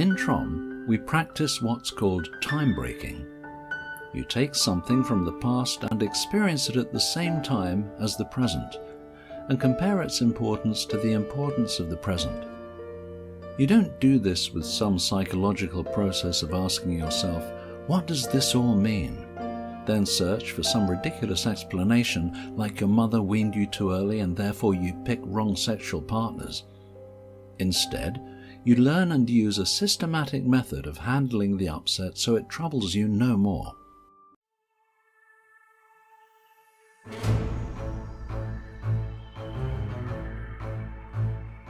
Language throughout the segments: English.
In TROM, we practice what's called time breaking. You take something from the past and experience it at the same time as the present, and compare its importance to the importance of the present. You don't do this with some psychological process of asking yourself, what does this all mean? Then search for some ridiculous explanation like your mother weaned you too early and therefore you picked wrong sexual partners. Instead, you learn and use a systematic method of handling the upset so it troubles you no more.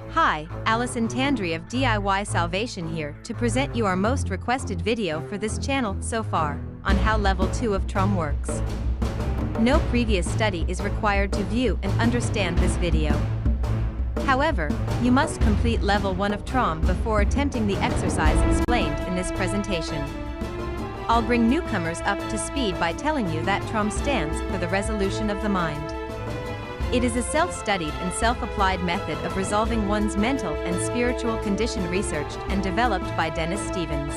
Hi, Alison Tandry of DIY Salvation here to present you our most requested video for this channel so far on how Level 2 of TROM works. No previous study is required to view and understand this video. However, you must complete Level 1 of TROM before attempting the exercise explained in this presentation. I'll bring newcomers up to speed by telling you that TROM stands for the resolution of the mind. It is a self-studied and self-applied method of resolving one's mental and spiritual condition researched and developed by Dennis Stevens.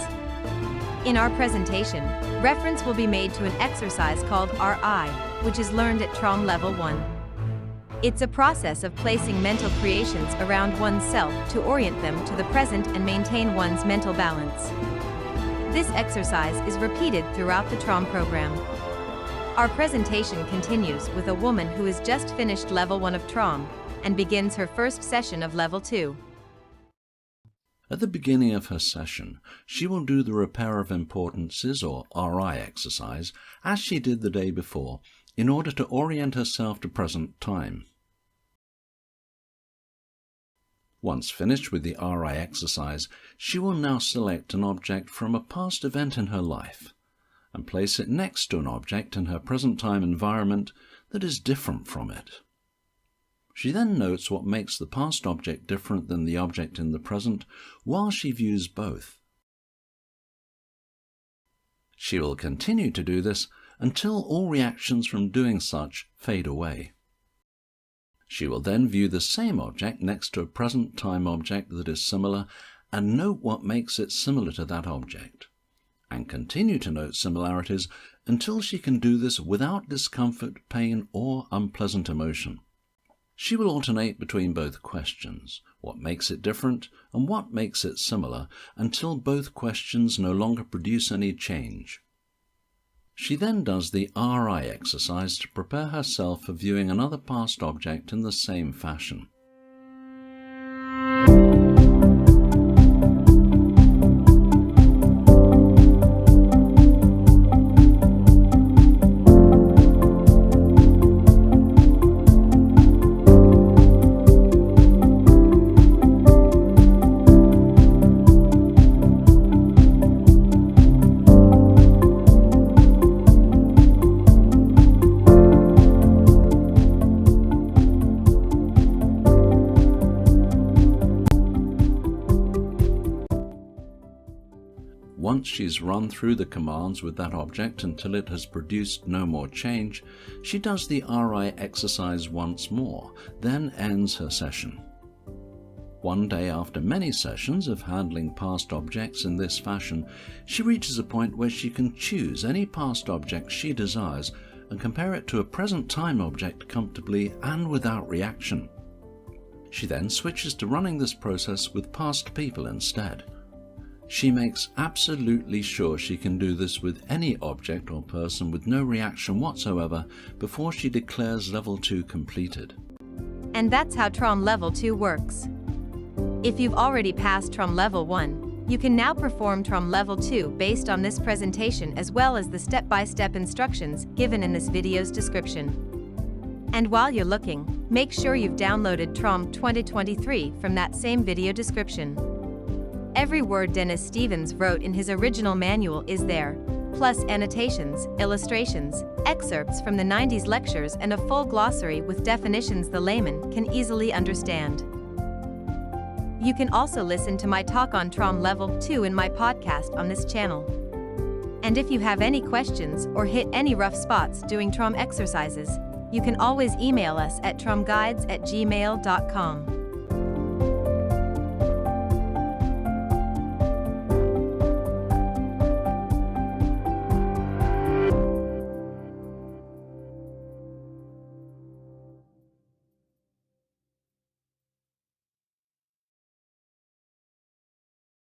In our presentation, reference will be made to an exercise called RI, which is learned at TROM Level 1. It's a process of placing mental creations around oneself to orient them to the present and maintain one's mental balance. This exercise is repeated throughout the TROM program. Our presentation continues with a woman who has just finished Level 1 of TROM and begins her first session of Level 2. At the beginning of her session, she will do the repair of importances or RI exercise as she did the day before in order to orient herself to present time. Once finished with the RI exercise, she will now select an object from a past event in her life and place it next to an object in her present time environment that is different from it. She then notes what makes the past object different than the object in the present while she views both. She will continue to do this until all reactions from doing such fade away. She will then view the same object next to a present time object that is similar and note what makes it similar to that object, and continue to note similarities until she can do this without discomfort, pain, or unpleasant emotion. She will alternate between both questions, what makes it different and what makes it similar, until both questions no longer produce any change. She then does the RI exercise to prepare herself for viewing another past object in the same fashion. Once she's run through the commands with that object until it has produced no more change, she does the RI exercise once more, then ends her session. One day after many sessions of handling past objects in this fashion, she reaches a point where she can choose any past object she desires and compare it to a present time object comfortably and without reaction. She then switches to running this process with past people instead. She makes absolutely sure she can do this with any object or person with no reaction whatsoever before she declares Level 2 completed. And that's how TROM Level 2 works. If you've already passed TROM Level 1, you can now perform TROM Level 2 based on this presentation as well as the step-by-step instructions given in this video's description. And while you're looking, make sure you've downloaded TROM 2023 from that same video description. Every word Dennis Stevens wrote in his original manual is there, plus annotations, illustrations, excerpts from the 90s lectures and a full glossary with definitions the layman can easily understand. You can also listen to my talk on TROM Level 2 in my podcast on this channel. And if you have any questions or hit any rough spots doing TROM exercises, you can always email us at tromguides@gmail.com.